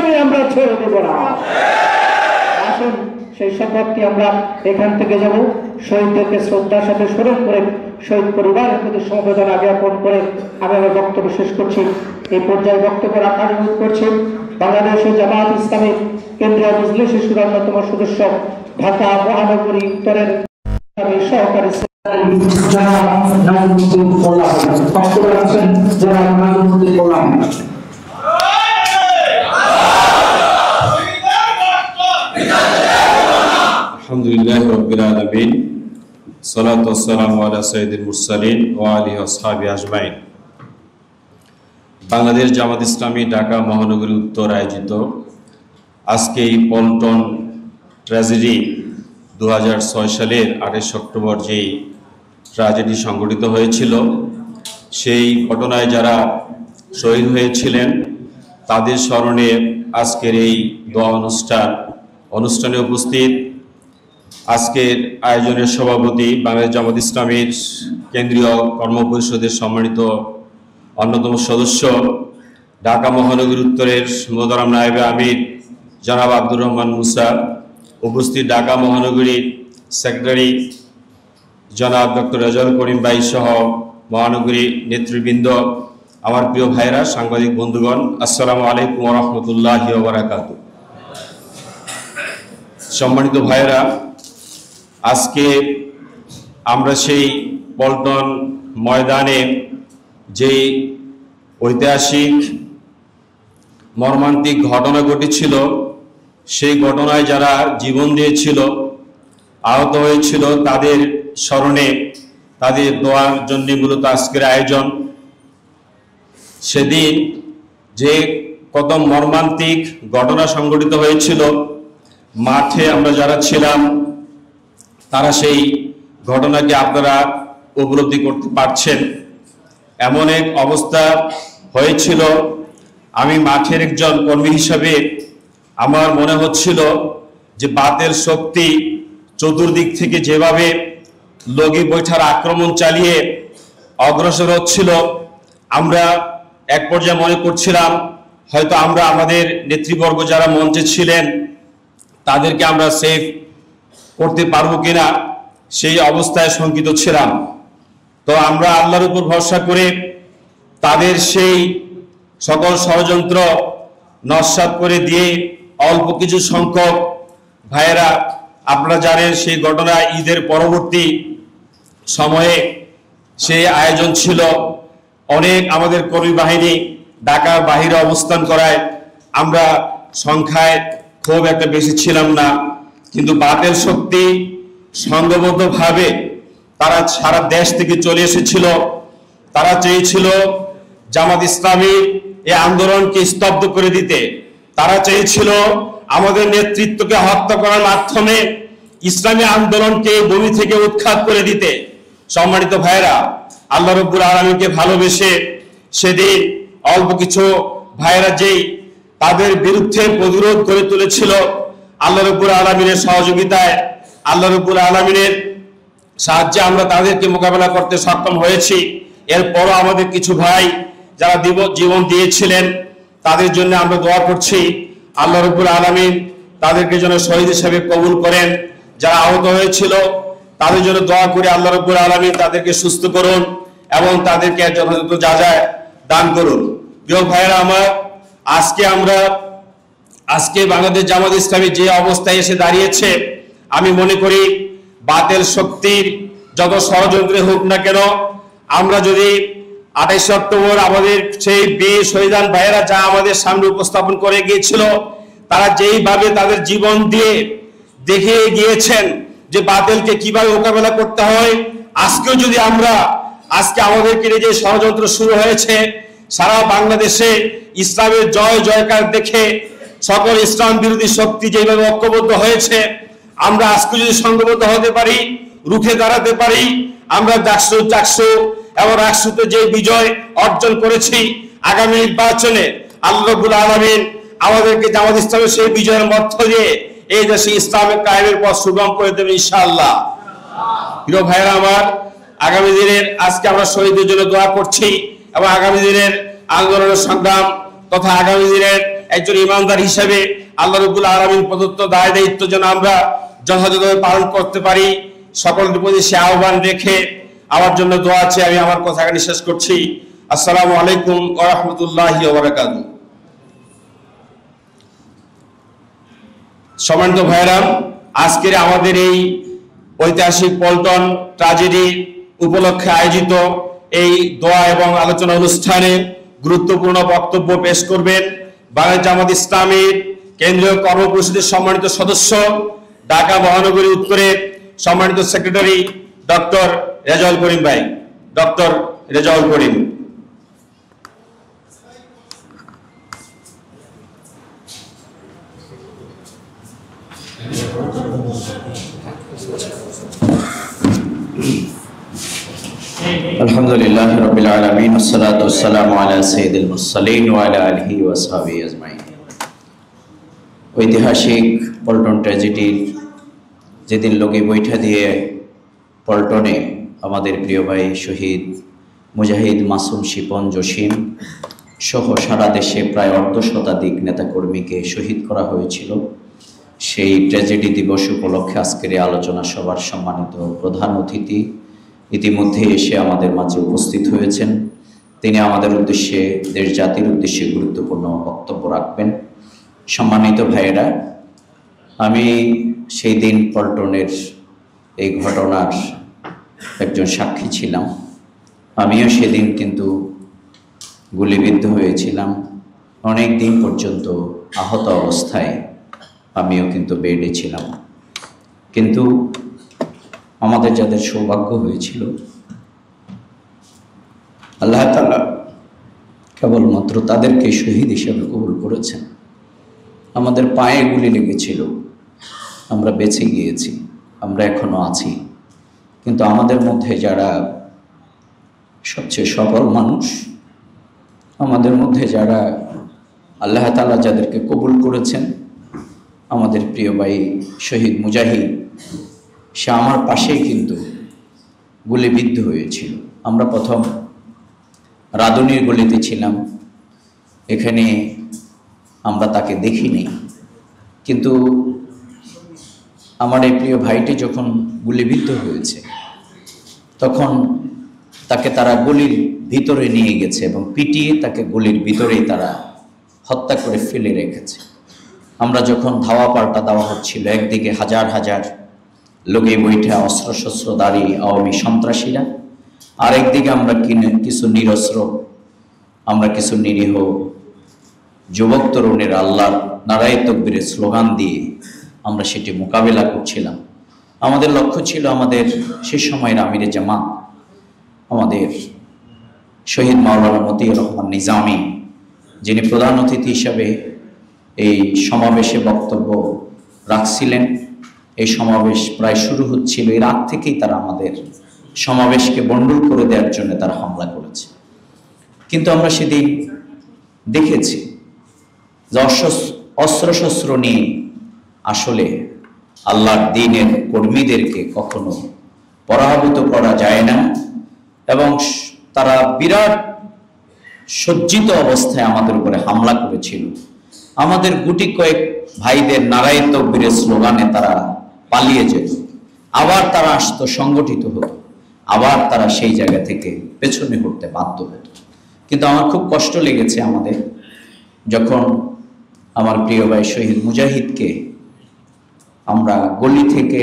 ইসলামী আমরা ছেড়ে দেব না। আসুন সেই শপথটি আমরা এখান থেকে যাব, শহীদদেরকে শ্রদ্ধার সাথে স্মরণ করে শহীদ পরিবারের প্রতি সমবেদনা জ্ঞাপন করে আমি আমার বক্তব্য শেষ করছি। এই পর্যায়ে বক্তব্য রাখার অনুরোধ করছি বাংলাদেশের জামাত ইসলামী কেন্দ্রীয় মজলিসের অন্যতম সদস্য, ঢাকা মহানগরী উত্তরের সহকারী আলহামদুলিল্লাহ রাব্বিল আলামিন, সালাতু ওয়াসসালামু আলা সাইয়্যিদিল মুরসালিন ওয়া আলিহি ওয়া আসহাবিহি আজমাইন। বাংলাদেশ জামাত ইসলামী ঢাকা মহানগরী উত্তর আয়োজিত আজকে এই পল্টন ট্র্যাজেডি 2006 সালের 28 অক্টোবর যেই ট্র্যাজেডি সংঘটিত হয়েছিল, সেই ঘটনায় যারা শহীদ হয়েছিলেন তাদের স্মরণে আজকের এই দোয়া অনুষ্ঠানে উপস্থিত আজকের আয়োজনের সভাপতি, বাংলাদেশ জামাত ইসলামীর কেন্দ্রীয় কর্মপরিষদের সম্মানিত অন্যতম সদস্য, ঢাকা মহানগরী উত্তরের মোহতারাম নায়েবে আমির জনাব আব্দুর রহমান মুসা, উপস্থিত ঢাকা মহানগরীর সেক্রেটারি জনাব ডক্টর রেজাউল করিম ভাই সহ মহানগরী নেতৃবৃন্দ, আমার প্রিয় ভাইরা, সাংবাদিক বন্ধুগণ, আসসালামু আলাইকুম ওয়া রাহমাতুল্লাহি ওয়া বারাকাতুহু। সম্মানিত ভাইরা, আজকে আমরা সেই পল্টন ময়দানে যেই ঐতিহাসিক মর্মান্তিক ঘটনা ঘটেছিল, সেই ঘটনায় যারা জীবন দিয়েছিল, আহত হয়েছিল, তাদের স্মরণে তাদের দোয়ার জন্য মূলত আজকের আয়োজন। সেদিন যে কত মর্মান্তিক ঘটনা সংঘটিত হয়েছিল, মাঠে আমরা যারা ছিলাম তারা সেই ঘটনাকে আপনারা উপলব্ধি করতে পারছেন। এমন এক অবস্থা হয়েছিল, আমি মাঠের একজন কর্মী হিসাবে আমার মনে হচ্ছিল যে বাতের শক্তি চতুর্দিক থেকে যেভাবে লগি বৈঠার আক্রমণ চালিয়ে অগ্রসর হচ্ছিল, আমরা এক পর্যায়ে মনে করছিলাম হয়তো আমরা আমাদের নেতৃবর্গ যারা মঞ্চে ছিলেন তাদেরকে আমরা সেভ করতে পারবো কিনা, সেই অবস্থায় শঙ্কিত ছিলাম। তো আমরা আল্লাহর উপর ভরসা করে তাদের সেই সকল ষড়যন্ত্র নস্যাৎ করে দিয়ে অল্প কিছু সংখ্যক ভাইয়েরা, আপনারা জানেন সেই ঘটনা ঈদের পরবর্তী সময়ে সেই আয়োজন ছিল, অনেক আমাদের কর্মী বাহিনী ঢাকার বাহিরে অবস্থান করায় আমরা সংখ্যায় খুব একটা বেশি ছিলাম না, কিন্তু বাতের শক্তি সংঘবদ্ধভাবে তারা সারা দেশ থেকে চলে এসেছিল। তারা চেয়েছিল জামাত ইসলামী এই আন্দোলনকে স্তব্ধ করে দিতে, তারা চেয়েছিল আমাদের নেতৃত্বকে হত্যা করার মাধ্যমে ইসলামী আন্দোলনকে ভূমি থেকে উৎখাত করে দিতে। সম্মানিত ভাইরা, আল্লাহ রাব্বুল আলামিনকে ভালোবেসে সেদিন অল্প কিছু ভাইরা যেই তাদের বিরুদ্ধে প্রতিরোধ করে তুলেছিল, আল্লাহ রাব্বুল আলামিনের সহযোগিতায়, আল্লাহ রাব্বুল আলামিনের সাহায্যে আমরা তাদেরকে মোকাবেলা করতে সক্ষম হয়েছি। এরপরও আমাদের কিছু ভাই যারা জীবন দিয়েছিলেন তাদের জন্য আমরা দোয়া করছি, আল্লাহ রাব্বুল আলামিন তাদেরকে যেন শহীদ হিসেবে কবুল করেন। যারা আহত হয়েছিল তাদের জন্য দোয়া করে আল্লাহ রাব্বুল আলামিন তাদেরকে সুস্থ করুন এবং তাদেরকে যথাযথ যাজায় দান করুন। প্রিয় ভাইরা আমার, আজকে বাংলাদেশ জামাত ইসলামী যে অবস্থায় এসে দাঁড়িয়েছে, আমি মনে করি বাতের শক্তির যত ষড়যন্ত্রে হোক না কেন, আমরা যদি 28 অক্টোবর আমাদের সেই বীর শহীদান ভাইয়েরা যা আমাদের সামনে উপস্থাপন করে গিয়েছিল, তারা যেইভাবে তাদের জীবন দিয়ে দেখিয়ে গিয়েছেন যে বাতিলকে কিভাবে মোকাবেলা করতে হয়, আজকেও যদি আমরা আমাদেরকে যে ষড়যন্ত্র শুরু হয়েছে, সারা বাংলাদেশে ইসলামের জয় জয়কার দেখে সকল ইসলাম বিরোধী শক্তি যেভাবে ঐক্যবদ্ধ হয়েছে, আমরা আজকে যদি সংঘবদ্ধ হতে পারি, রুখে দাঁড়াতে পারি, আমরা ডাকসু এবং রাষ্ট্রতে যে বিজয় অর্জন করেছি, আগামী নির্বাচনে আল্লাহ রাব্বুল আলামিন আমাদেরকে জামাত ইসলামের সেই বিজয়ের মধ্য দিয়ে এই দেশে ইসলামের কায়েমের পথ সুগম করে দেবে ইনশাআল্লাহ। প্রিয় ভাইরা আমার, আগামী দিনের আজকে আমরা শহীদদের জন্য দোয়া করছি এবং আগামী দিনের আন্দোলনের সংগ্রাম তথা আগামী দিনের একজন ইমানদার হিসেবে আল্লাহ রাব্বুল আলামিন প্রদত্ত দায় দায়িত্ব যেন আমরা যথাযথভাবে পালন করতে পারি, সকলের প্রতি সে আহ্বান রেখে আমার জন্য দোয়া আছে। আমি আমার কথা এখানে শেষ করছি। আসসালামু আলাইকুম ওয়া রাহমাতুল্লাহি ওয়া বারাকাতুহু। সম্মানিত ভাইরা, আজকের আমাদের এই ঐতিহাসিক পল্টন ট্র্যাজেডি উপলক্ষে আয়োজিত এই দোয়া এবং আলোচনা অনুষ্ঠানে গুরুত্বপূর্ণ বক্তব্য পেশ করবেন বাংলাদেশ জামাত ইসলামীর কেন্দ্রীয় কর্মপরিষদের সম্মানিত সদস্য, ঢাকা মহানগরী উত্তরের সম্মানিত সেক্রেটারি ডক্টর রেজাউল করিম ভাই। ডক্টর রেজাউল করিম। আলহামদুলিল্লাহ রাব্বিল আলামিন ওয়াসসালাতু ওয়াসসালামু আলা সাইয়্যিদিল মুরসালিন ওয়া আলা আলিহি ওয়া সাহবিহি আজমাইন। ঐতিহাসিক পল্টন ট্র্যাজেডির যেদিন লোকে বৈঠা দিয়ে পল্টনে আমাদের প্রিয় ভাই শহীদ মুজাহিদ মাসুম শিপন জসিম সহ সারা দেশে প্রায় অর্ধশতাধিক নেতাকর্মীকে শহীদ করা হয়েছিল, সেই ট্র্যাজেডি দিবস উপলক্ষে আজকের এই আলোচনা সভার সম্মানিত প্রধান অতিথি ইতিমধ্যে এসে আমাদের মাঝে উপস্থিত হয়েছেন। তিনি আমাদের উদ্দেশ্যে, দেশ জাতির উদ্দেশ্যে গুরুত্বপূর্ণ বক্তব্য রাখবেন। সম্মানিত ভাইয়েরা, আমি সেই দিন পল্টনের এই ঘটনার একজন সাক্ষী ছিলাম। আমিও সেদিন কিন্তু গুলিবিদ্ধ হয়েছিলাম। অনেক দিন পর্যন্ত আহত অবস্থায় আমিও কিন্তু বেডে ছিলাম। কিন্তু আমাদের যাদের সৌভাগ্য হয়েছিল, আল্লাহ তাআলা কেবলমাত্র তাদেরকে শহীদ হিসেবে কবুল করেছেন। আমাদের পায়ে গুলি লেগেছিল, আমরা বেঁচে গিয়েছি, আমরা এখনো আছি। কিন্তু আমাদের মধ্যে যারা সবচেয়ে সফল মানুষ, আমাদের মধ্যে যারা আল্লাহ তাআলা যাদেরকে কবুল করেছেন, আমাদের প্রিয় ভাই শহীদ মুজাহিদ, সে আমার পাশেই কিন্তু গুলিবিদ্ধ হয়েছিল। আমরা প্রথম রাদুনির গলিতে ছিলাম, এখানে আমরা তাকে দেখিনি। কিন্তু আমার এই প্রিয় ভাইটি যখন গুলিবিদ্ধ হয়েছে, তখন তাকে তারা গলির ভিতরে নিয়ে গেছে এবং পিটিয়ে তাকে গলির ভিতরেই তারা হত্যা করে ফেলে রেখেছে। আমরা যখন ধাওয়া পাল্টা দেওয়া হচ্ছিল, একদিকে হাজার হাজার লোকে বৈঠা অস্ত্রশস্ত্রধারী আওয়ামী সন্ত্রাসীরা, আরেকদিকে আমরা কিছু নিরস্ত্র, আমরা কিছু নিরীহ যুবক তরুণের আল্লাহর নারায়ে তাকবীরের স্লোগান দিয়ে আমরা সেটি মোকাবেলা করছিলাম। আমাদের লক্ষ্য ছিল আমাদের সে সময়ের আমিরে জামাত, আমাদের শহীদ মাওলানা মতিউর রহমান নিজামী, যিনি প্রধান অতিথি হিসাবে এই সমাবেশে বক্তব্য রাখছিলেন। এই সমাবেশ প্রায় শুরু হচ্ছিল, এর আগ থেকেই তারা আমাদের সমাবেশকে বন্ডল করে দেওয়ার জন্য তারা হামলা করেছে। কিন্তু আমরা সেদিন দেখেছি যে অস্ত্রশস্ত্র নিয়ে আসলে আল্লাহর দ্বীনের কর্মীদেরকে কখনো পরাভূত করা যায় না, এবং তারা বিরাট সজ্জিত অবস্থায় আমাদের উপরে হামলা করেছিল। আমাদের গুটি কয়েক ভাইদের নারায়ে তাকবীরের স্লোগানে তারা পালিয়ে যেত, আবার তারা আসতো, সংগঠিত হতো, আবার তারা সেই জায়গা থেকে পেছনে হতে বাধ্য হতো। কিন্তু আমার খুব কষ্ট লেগেছে আমাদের, যখন আমার প্রিয় ভাই শহীদ মুজাহিদকে আমরা গলি থেকে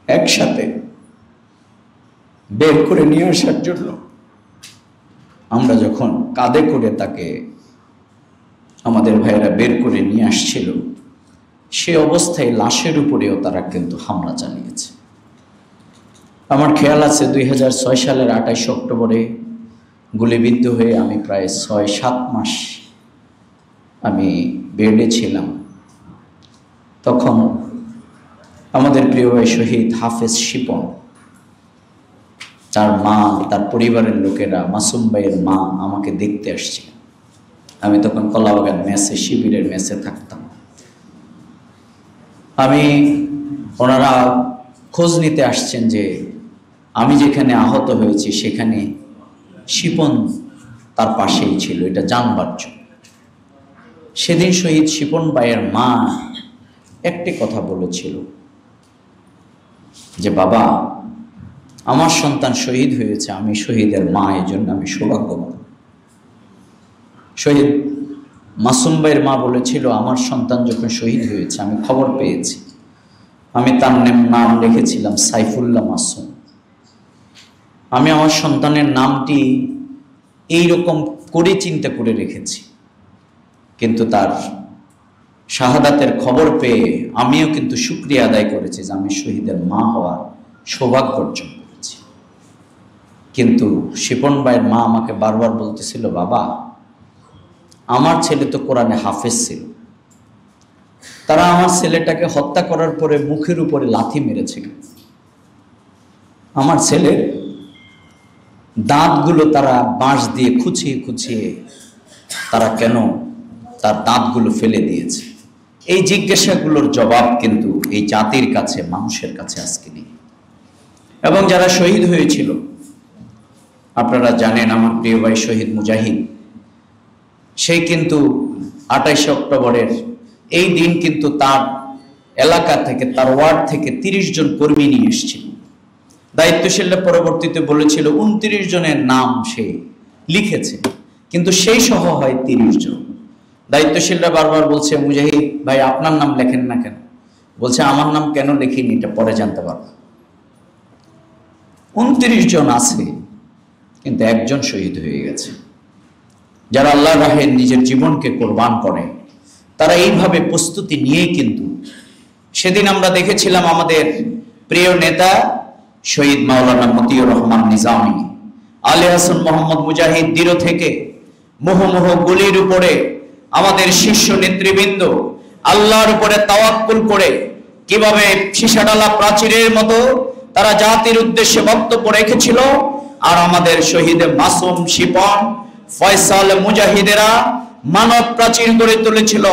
একসাথে বের করে নিয়ে আসার জন্য আমরা যখন কাঁধে করে তাকে আমাদের ভাইয়েরা বের করে নিয়ে আসছিল, সে অবস্থায় লাশের উপরেও তারা কিন্তু হামলা চালিয়েছে। আমার খেয়াল আছে 2006 সালের 28 অক্টোবরে গুলিবিদ্ধ হয়ে আমি প্রায় 6-7 মাস আমি বেডে ছিলাম। তখন আমাদের প্রিয় ভাই শহীদ হাফেজ শিপন, তার মা, তার পরিবারের লোকেরা, মাসুম ভাইয়ের মা আমাকে দেখতে আসছে। আমি তখন কলাবাগান মেসে, শিবিরের মেসে থাকতাম। ওনারা খোঁজ নিতে আসছেন যে আমি যেখানে আহত হয়েছি সেখানে শিপন তার পাশেই ছিল, এটা জানবার জন্য। সেদিন শহীদ শিপন ভাইয়ের মা একটি কথা বলেছিল যে, বাবা, আমার সন্তান শহীদ হয়েছে, আমি শহীদের মা, এই জন্য আমি সৌভাগ্যবান। শহীদ মাসুম ভাইয়ের মা বলেছিল, আমার সন্তান যখন শহীদ হয়েছে আমি খবর পেয়েছি, আমি তার নাম লিখেছিলাম সাইফুল্লাহ মাসুম। আমি আমার সন্তানের নামটি এইরকম করে চিন্তা করে রেখেছি, কিন্তু তার শাহাদাতের খবর পেয়ে আমিও কিন্তু শুকরিয়া আদায় করেছি যে আমি শহীদের মা হওয়ার সৌভাগ্য অর্জন করেছি। কিন্তু শিপন ভাইয়ের মা আমাকে বারবার বলতেছিল, বাবা, আমার ছেলে তো কোরআনে হাফেজ ছিল, তারা আমার ছেলেটাকে হত্যা করার পরে মুখের উপরে লাথি মেরেছে, আমার ছেলের দাঁতগুলো তারা বাঁশ দিয়ে খুঁচিয়ে খুঁচিয়ে তারা কেন তার দাঁতগুলো ফেলে দিয়েছে? এই জিজ্ঞাসাগুলোর জবাব কিন্তু এই জাতির কাছে, মানুষের কাছে আজকে নেই। এবং যারা শহীদ হয়েছিল, আপনারা জানেন, আমার প্রিয় ভাই শহীদ মুজাহিদ, সে কিন্তু 28 অক্টোবরের এই দিন কিন্তু তার এলাকা থেকে, তার ওয়ার্ড থেকে 30 জন কর্মী নিয়ে এসেছিল। দায়িত্বশীলরা পরবর্তীতে বলেছিল 29 জনের নাম সে লিখেছে, কিন্তু সেই সহ হয় 30 জন। দায়িত্বশীলরা বারবার বলছে, মুজাহিদ ভাই, আপনার নাম লেখেন না কেন? বলছে, আমার নাম কেন লিখিনি এটা পরে জানতে পারবো। 29 জন আছে, কিন্তু একজন শহীদ হয়ে গেছে। যারা আল্লাহর রাহে নিজের জীবনকে কোরবান করে, তারা এইভাবে প্রস্তুতি নিয়েই কিন্তু সেদিন আমরা দেখেছিলাম আমাদের প্রিয় নেতা শহীদ মাওলানা মতিউর রহমান নিজামী, আলী হাসান মোহাম্মদ মুজাহিদ দিরো থেকে মুহুমুহু গুলির উপরে আমাদের শীর্ষ নেতৃবৃন্দ আল্লাহর উপরে তাওয়াক্কুল করে কিভাবে সীসাডালা প্রাচীরের মতো তারা জাতির উদ্দেশ্যে বক্তব্য রেখেছিল। আর আমাদের শহীদ মাসুম, শিপন, ফয়সাল, মুজাহিদেরা মানব প্রাচীর গড়ে তুলেছিল।